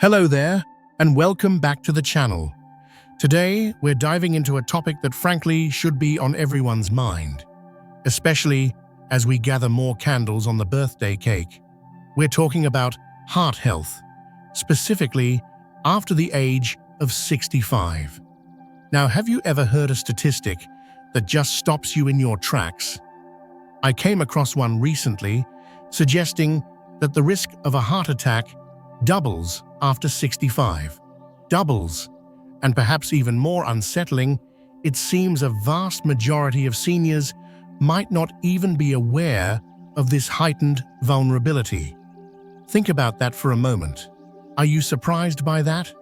Hello there, and welcome back to the channel. Today, we're diving into a topic that frankly should be on everyone's mind, especially as we gather more candles on the birthday cake. We're talking about heart health, specifically after the age of 65. Now, have you ever heard a statistic that just stops you in your tracks? I came across one recently suggesting that the risk of a heart attack doubles after 65. Doubles. And perhaps even more unsettling, it seems a vast majority of seniors might not even be aware of this heightened vulnerability. Think about that for a moment. Are you surprised by that?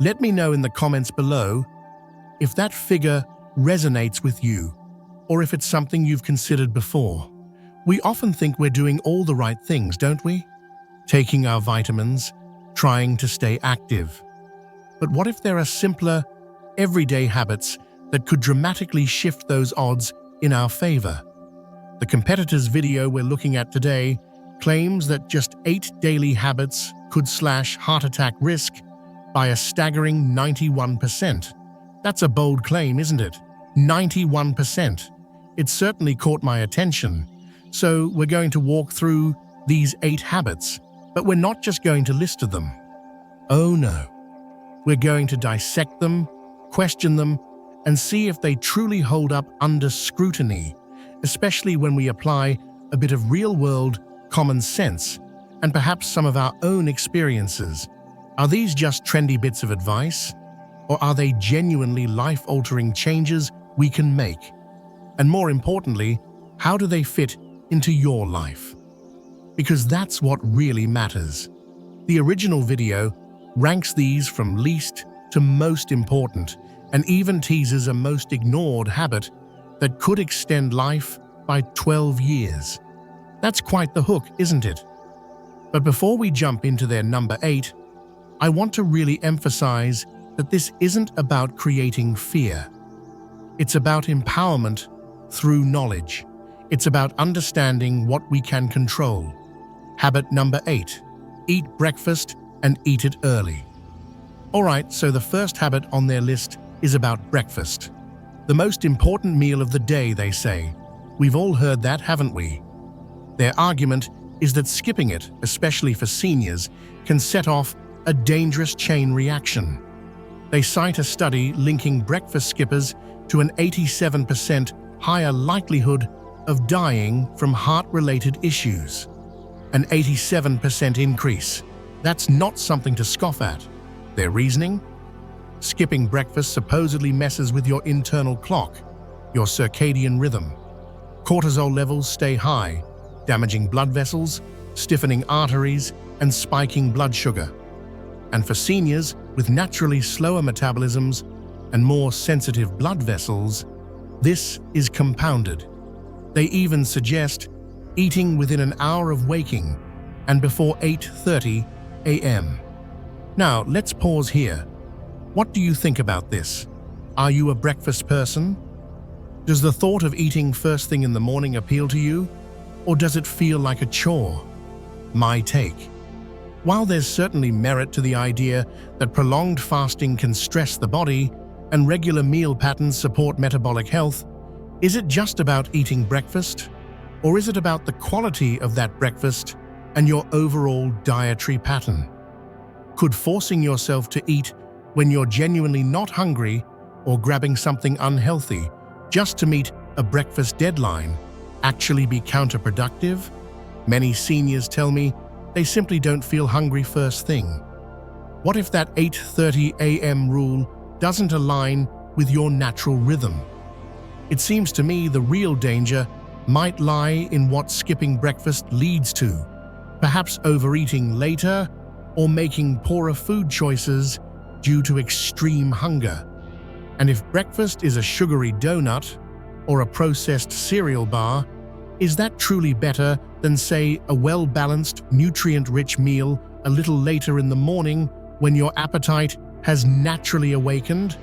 Let me know in the comments below if that figure resonates with you, or if it's something you've considered before. We often think we're doing all the right things, don't we? Taking our vitamins, trying to stay active. But what if there are simpler, everyday habits that could dramatically shift those odds in our favor? The competitor's video we're looking at today claims that just 8 daily habits could slash heart attack risk by a staggering 91%. That's a bold claim, isn't it? 91%. It certainly caught my attention. So we're going to walk through these 8 habits, but we're not just going to list them. Oh no. We're going to dissect them, question them, and see if they truly hold up under scrutiny, especially when we apply a bit of real-world common sense and perhaps some of our own experiences. Are these just trendy bits of advice? Or are they genuinely life-altering changes we can make? And more importantly, how do they fit into your life? Because that's what really matters. The original video ranks these from least to most important and even teases a most ignored habit that could extend life by 12 years. That's quite the hook, isn't it? But before we jump into their number 8, I want to really emphasize that this isn't about creating fear. It's about empowerment through knowledge. It's about understanding what we can control. Habit number 8, eat breakfast and eat it early. Alright, so the first habit on their list is about breakfast. The most important meal of the day, they say. We've all heard that, haven't we? Their argument is that skipping it, especially for seniors, can set off a dangerous chain reaction. They cite a study linking breakfast skippers to an 87% higher likelihood of dying from heart-related issues. An 87% increase. That's not something to scoff at. Their reasoning? Skipping breakfast supposedly messes with your internal clock, your circadian rhythm. Cortisol levels stay high, damaging blood vessels, stiffening arteries, and spiking blood sugar. And for seniors with naturally slower metabolisms and more sensitive blood vessels, this is compounded. They even suggest eating within an hour of waking and before 8:30 a.m. Now, let's pause here. What do you think about this? Are you a breakfast person? Does the thought of eating first thing in the morning appeal to you? Or does it feel like a chore? My take. While there's certainly merit to the idea that prolonged fasting can stress the body and regular meal patterns support metabolic health, is it just about eating breakfast? Or is it about the quality of that breakfast and your overall dietary pattern? Could forcing yourself to eat when you're genuinely not hungry or grabbing something unhealthy just to meet a breakfast deadline actually be counterproductive? Many seniors tell me they simply don't feel hungry first thing. What if that 8:30 a.m. rule doesn't align with your natural rhythm? It seems to me the real danger might lie in what skipping breakfast leads to, perhaps overeating later or making poorer food choices due to extreme hunger. And if breakfast is a sugary donut or a processed cereal bar, is that truly better than, say, a well-balanced, nutrient-rich meal a little later in the morning when your appetite has naturally awakened?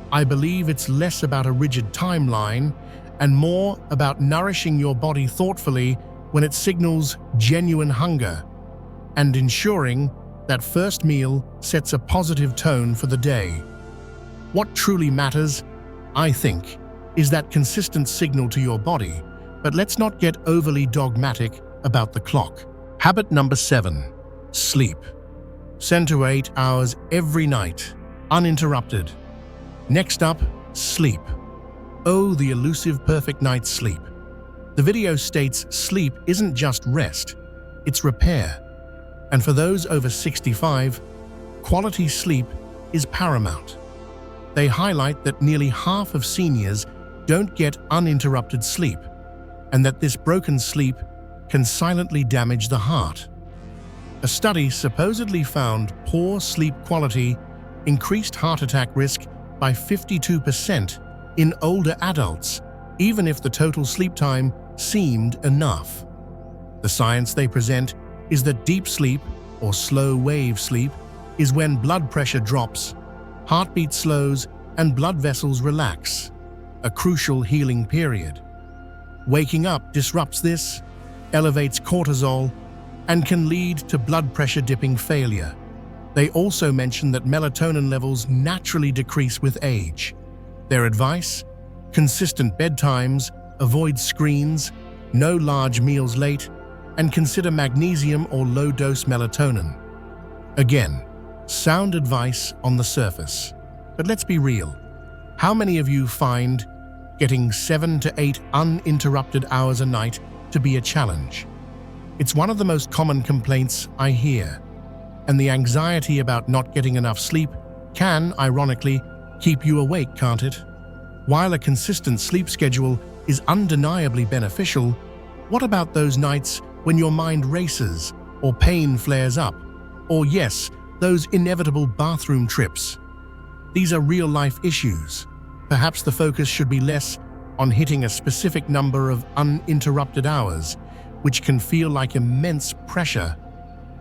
I believe it's less about a rigid timeline and more about nourishing your body thoughtfully when it signals genuine hunger, and ensuring That first meal sets a positive tone for the day. What truly matters, I think, is that consistent signal to your body, but let's not get overly dogmatic about the clock. Habit number 7, sleep. 7 to 8 hours every night, uninterrupted. Next up, sleep. Oh, the elusive perfect night's sleep. The video states sleep isn't just rest, it's repair. And for those over 65, quality sleep is paramount. They highlight that nearly half of seniors don't get uninterrupted sleep, and that this broken sleep can silently damage the heart. A study supposedly found poor sleep quality increased heart attack risk by 52% in older adults, even if the total sleep time seemed enough. The science they present is that deep sleep, or slow-wave sleep, is when blood pressure drops, heartbeat slows, and blood vessels relax, a crucial healing period. Waking up disrupts this, elevates cortisol, and can lead to blood pressure dipping failure. They also mention that melatonin levels naturally decrease with age. Their advice? Consistent bedtimes, avoid screens, no large meals late, and consider magnesium or low-dose melatonin. Again, sound advice on the surface. But let's be real. How many of you find getting 7 to 8 uninterrupted hours a night to be a challenge? It's one of the most common complaints I hear, and the anxiety about not getting enough sleep can, ironically, keep you awake, can't it? While a consistent sleep schedule is undeniably beneficial, what about those nights when your mind races, or pain flares up, or yes, those inevitable bathroom trips? These are real-life issues. Perhaps the focus should be less on hitting a specific number of uninterrupted hours, which can feel like immense pressure,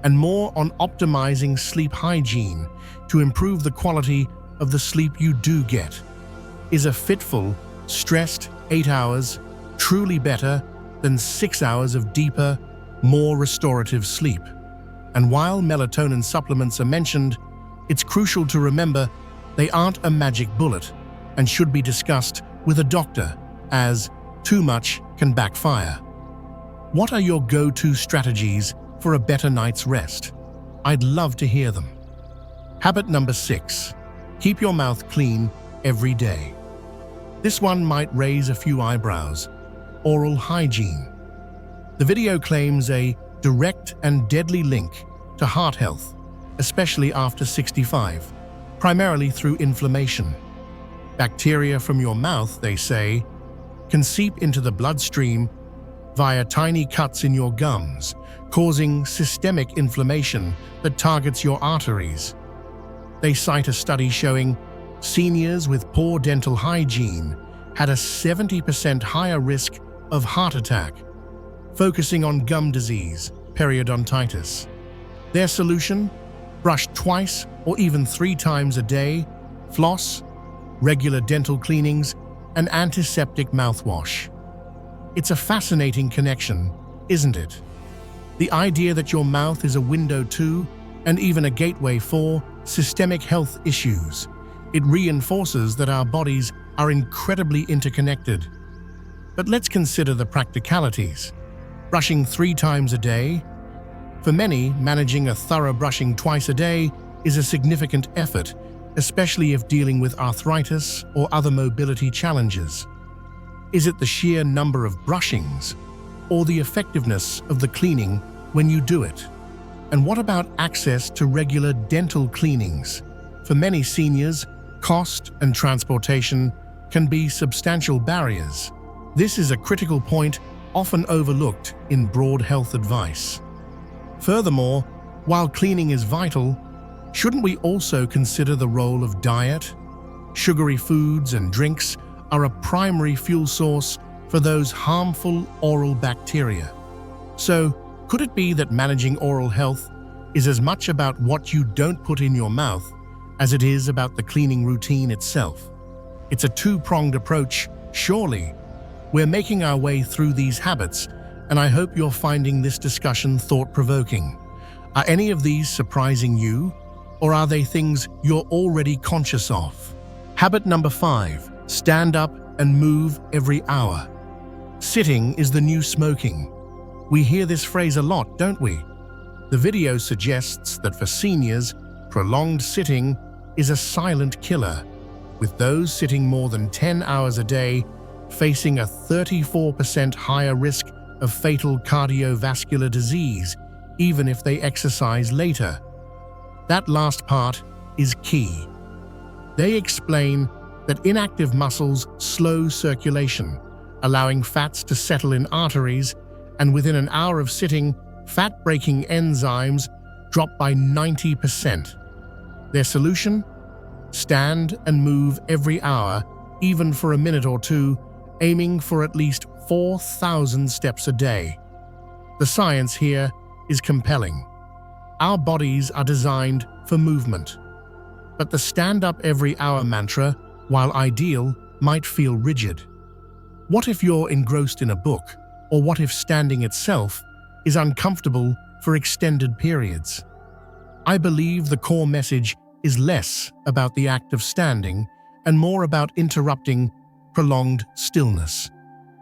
and more on optimizing sleep hygiene to improve the quality of the sleep you do get. Is a fitful, stressed 8 hours truly better than 6 hours of deeper, more restorative sleep? And while melatonin supplements are mentioned, it's crucial to remember they aren't a magic bullet and should be discussed with a doctor, as too much can backfire. What are your go-to strategies for a better night's rest? I'd love to hear them. Habit number 6, keep your mouth clean every day. This one might raise a few eyebrows. Oral hygiene. The video claims a direct and deadly link to heart health, especially after 65, primarily through inflammation. Bacteria from your mouth, they say, can seep into the bloodstream via tiny cuts in your gums, causing systemic inflammation that targets your arteries. They cite a study showing seniors with poor dental hygiene had a 70% higher risk of heart attack, focusing on gum disease, periodontitis. Their solution? Brush twice or even 3 times a day, floss, regular dental cleanings, and antiseptic mouthwash. It's a fascinating connection, isn't it? The idea that your mouth is a window to, and even a gateway for, systemic health issues. It reinforces that our bodies are incredibly interconnected. But let's consider the practicalities. Brushing 3 times a day? For many, managing a thorough brushing twice a day is a significant effort, especially if dealing with arthritis or other mobility challenges. Is it the sheer number of brushings, or the effectiveness of the cleaning when you do it? And what about access to regular dental cleanings? For many seniors, cost and transportation can be substantial barriers. This is a critical point often overlooked in broad health advice. Furthermore, while cleaning is vital, shouldn't we also consider the role of diet? Sugary foods and drinks are a primary fuel source for those harmful oral bacteria. So, could it be that managing oral health is as much about what you don't put in your mouth as it is about the cleaning routine itself? It's a two-pronged approach, surely. We're making our way through these habits, and I hope you're finding this discussion thought-provoking. Are any of these surprising you, or are they things you're already conscious of? Habit number 5, stand up and move every hour. Sitting is the new smoking. We hear this phrase a lot, don't we? The video suggests that for seniors, prolonged sitting is a silent killer, with those sitting more than 10 hours a day facing a 34% higher risk of fatal cardiovascular disease, even if they exercise later. That last part is key. They explain that inactive muscles slow circulation, allowing fats to settle in arteries, and within an hour of sitting, fat-breaking enzymes drop by 90%. Their solution? Stand and move every hour, even for a minute or two, aiming for at least 4,000 steps a day. The science here is compelling. Our bodies are designed for movement. But the stand up every hour mantra, while ideal, might feel rigid. What if you're engrossed in a book, or what if standing itself is uncomfortable for extended periods? I believe the core message is less about the act of standing and more about interrupting prolonged stillness.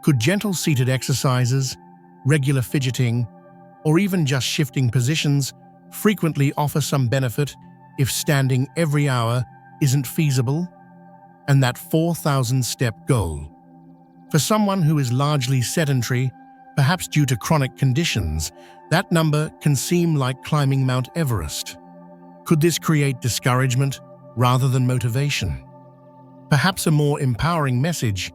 Could gentle seated exercises, regular fidgeting, or even just shifting positions frequently offer some benefit if standing every hour isn't feasible? And that 4,000-step goal. For someone who is largely sedentary, perhaps due to chronic conditions, that number can seem like climbing Mount Everest. Could this create discouragement rather than motivation? Perhaps a more empowering message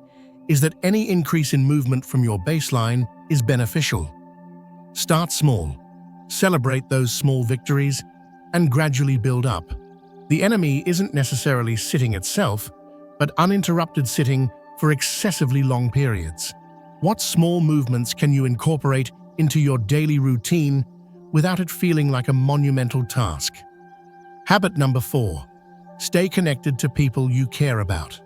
is that any increase in movement from your baseline is beneficial. Start small, celebrate those small victories, and gradually build up. The enemy isn't necessarily sitting itself, but uninterrupted sitting for excessively long periods. What small movements can you incorporate into your daily routine without it feeling like a monumental task? Habit number 4, stay connected to people you care about.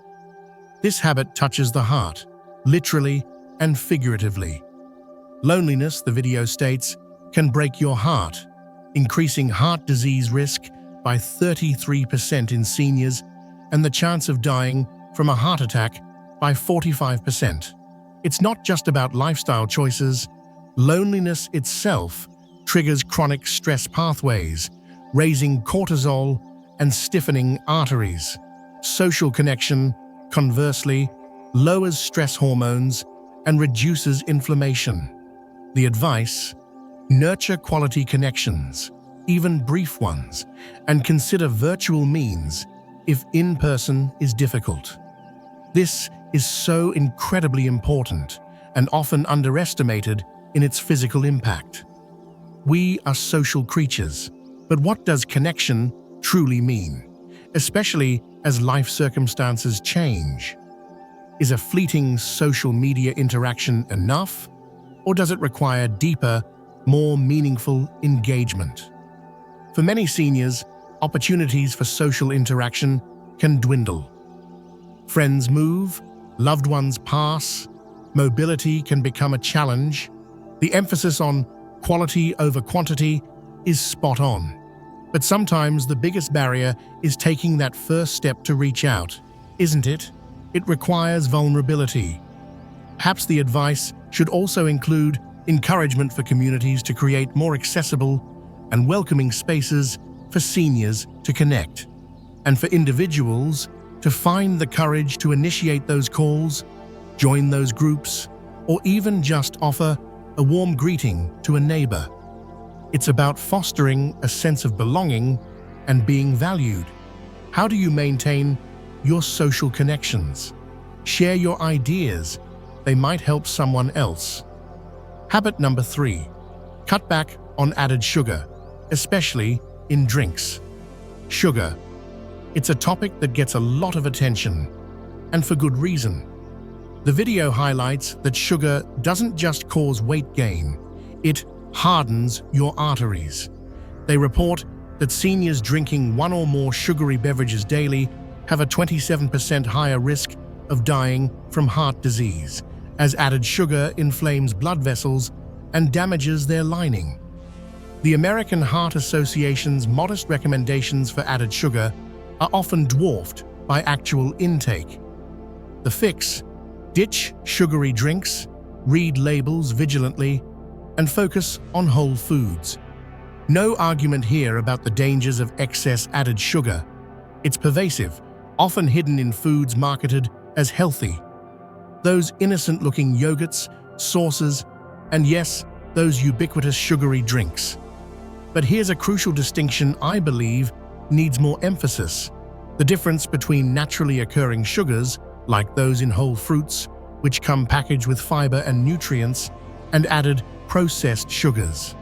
This habit touches the heart, literally and figuratively. Loneliness, the video states, can break your heart, increasing heart disease risk by 33% in seniors and the chance of dying from a heart attack by 45%. It's not just about lifestyle choices. Loneliness itself triggers chronic stress pathways, raising cortisol and stiffening arteries. Social connection, conversely, lowers stress hormones and reduces inflammation. The advice: nurture quality connections, even brief ones, and consider virtual means if in-person is difficult. This is so incredibly important and often underestimated in its physical impact. We are social creatures, but what does connection truly mean, especially as life circumstances change? Is a fleeting social media interaction enough, or does it require deeper, more meaningful engagement? For many seniors, opportunities for social interaction can dwindle. Friends move, loved ones pass, mobility can become a challenge. The emphasis on quality over quantity is spot on. But sometimes the biggest barrier is taking that first step to reach out, isn't it? It requires vulnerability. Perhaps the advice should also include encouragement for communities to create more accessible and welcoming spaces for seniors to connect, and for individuals to find the courage to initiate those calls, join those groups, or even just offer a warm greeting to a neighbor. It's about fostering a sense of belonging and being valued. How do you maintain your social connections? Share your ideas. They might help someone else. Habit number 3, cut back on added sugar, especially in drinks. Sugar. It's a topic that gets a lot of attention, and for good reason. The video highlights that sugar doesn't just cause weight gain, it hardens your arteries. They report that seniors drinking 1 or more sugary beverages daily have a 27% higher risk of dying from heart disease, as added sugar inflames blood vessels and damages their lining. The American Heart Association's modest recommendations for added sugar are often dwarfed by actual intake. The fix: ditch sugary drinks, read labels vigilantly, and focus on whole foods. No argument here about the dangers of excess added sugar. It's pervasive, often hidden in foods marketed as healthy. Those innocent-looking yogurts, sauces, and yes, those ubiquitous sugary drinks. But here's a crucial distinction I believe needs more emphasis: the difference between naturally occurring sugars, like those in whole fruits, which come packaged with fiber and nutrients, and added processed sugars.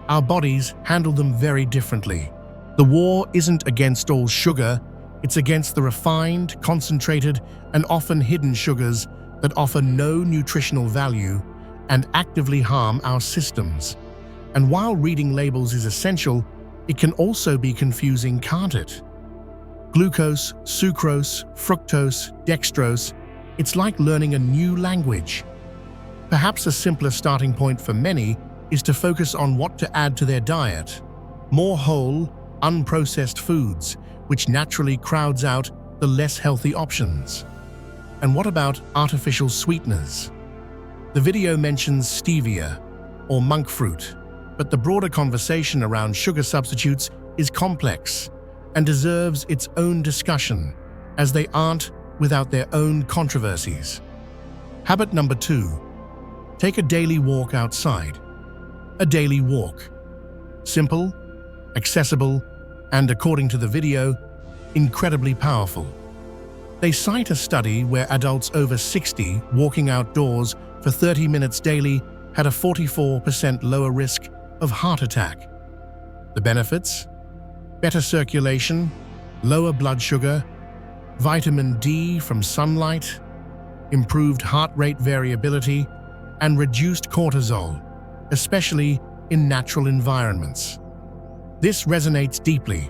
Our bodies handle them very differently. The war isn't against all sugar, it's against the refined, concentrated, and often hidden sugars that offer no nutritional value and actively harm our systems. And while reading labels is essential, it can also be confusing, can't it? Glucose, sucrose, fructose, dextrose, it's like learning a new language. Perhaps a simpler starting point for many is to focus on what to add to their diet: more whole, unprocessed foods, which naturally crowds out the less healthy options. And what about artificial sweeteners? The video mentions stevia or monk fruit, but the broader conversation around sugar substitutes is complex and deserves its own discussion, as they aren't without their own controversies. Habit number 2. Take a daily walk outside. A daily walk. Simple, accessible, and according to the video, incredibly powerful. They cite a study where adults over 60 walking outdoors for 30 minutes daily had a 44% lower risk of heart attack. The benefits? Better circulation, lower blood sugar, vitamin D from sunlight, improved heart rate variability, and reduced cortisol, especially in natural environments. This resonates deeply.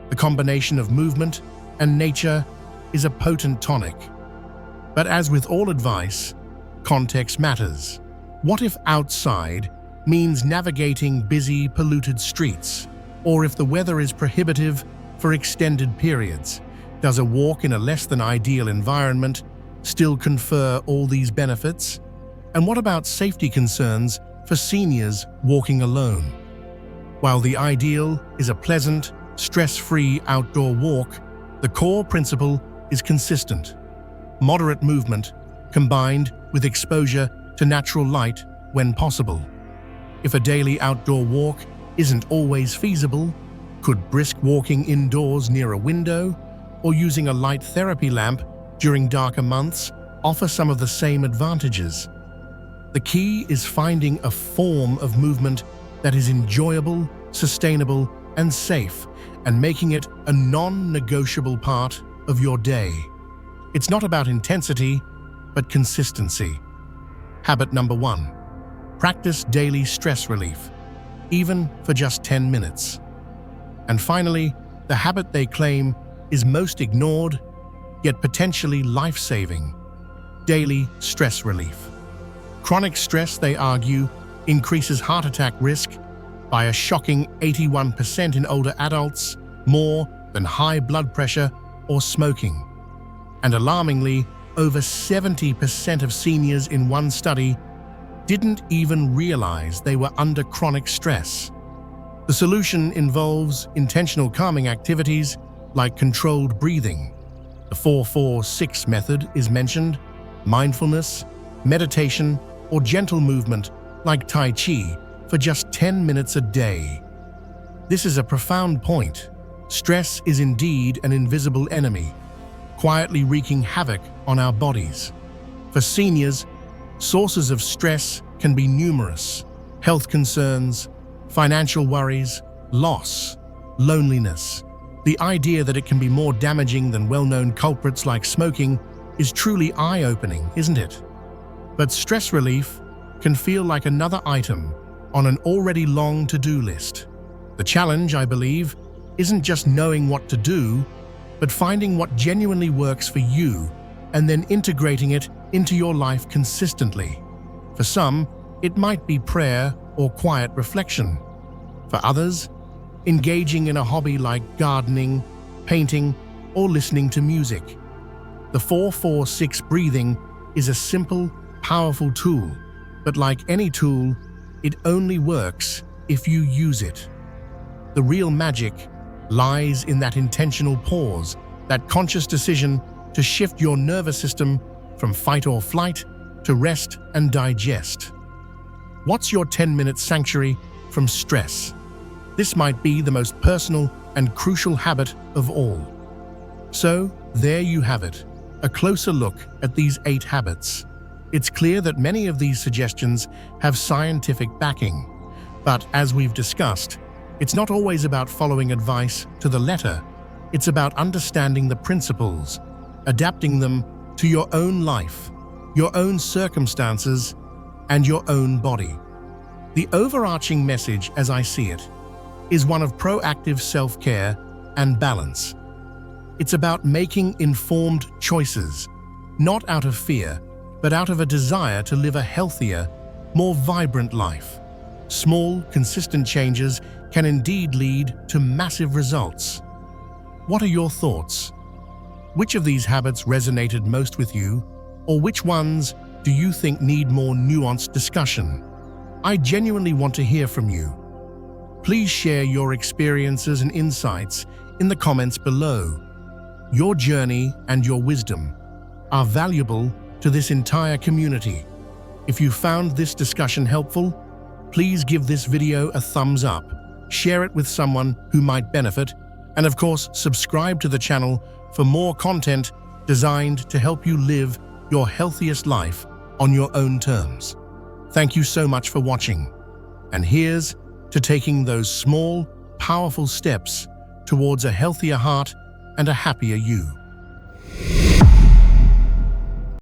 The combination of movement and nature is a potent tonic. But as with all advice, context matters. What if outside means navigating busy, polluted streets? Or if the weather is prohibitive for extended periods, does a walk in a less than ideal environment still confer all these benefits? And what about safety concerns for seniors walking alone? While the ideal is a pleasant, stress-free outdoor walk, the core principle is consistent. Moderate movement combined with exposure to natural light when possible. If a daily outdoor walk isn't always feasible, could brisk walking indoors near a window or using a light therapy lamp during darker months offer some of the same advantages? The key is finding a form of movement that is enjoyable, sustainable, and safe, and making it a non-negotiable part of your day. It's not about intensity, but consistency. Habit number 1. Practice daily stress relief, even for just 10 minutes. And finally, the habit they claim is most ignored, yet potentially life-saving: daily stress relief. Chronic stress, they argue, increases heart attack risk by a shocking 81% in older adults, more than high blood pressure or smoking. And alarmingly, over 70% of seniors in one study didn't even realize they were under chronic stress. The solution involves intentional calming activities like controlled breathing. The 4-4-6 method is mentioned: mindfulness, meditation, or gentle movement like Tai Chi for just 10 minutes a day. This is a profound point. Stress is indeed an invisible enemy, quietly wreaking havoc on our bodies. For seniors, sources of stress can be numerous: health concerns, financial worries, loss, loneliness. The idea that it can be more damaging than well-known culprits like smoking is truly eye-opening, isn't it? But stress relief can feel like another item on an already long to-do list. The challenge, I believe, isn't just knowing what to do, but finding what genuinely works for you and then integrating it into your life consistently. For some, it might be prayer or quiet reflection. For others, engaging in a hobby like gardening, painting, or listening to music. The 4-4-6 breathing is a simple, powerful tool, but like any tool, it only works if you use it. The real magic lies in that intentional pause, that conscious decision to shift your nervous system from fight or flight to rest and digest. What's your 10-minute sanctuary from stress? This might be the most personal and crucial habit of all. So, there you have it, a closer look at these 8 habits. It's clear that many of these suggestions have scientific backing, but as we've discussed, it's not always about following advice to the letter. It's about understanding the principles, adapting them to your own life, your own circumstances, and your own body. The overarching message, as I see it, is one of proactive self-care and balance. It's about making informed choices, not out of fear, but out of a desire to live a healthier, more vibrant life. Small, consistent changes can indeed lead to massive results. What are your thoughts? Which of these habits resonated most with you, or which ones do you think need more nuanced discussion? I genuinely want to hear from you. Please share your experiences and insights in the comments below. Your journey and your wisdom are valuable to this entire community. If you found this discussion helpful, please give this video a thumbs up, share it with someone who might benefit, and of course, subscribe to the channel for more content designed to help you live your healthiest life on your own terms. Thank you so much for watching, and here's to taking those small, powerful steps towards a healthier heart and a happier you.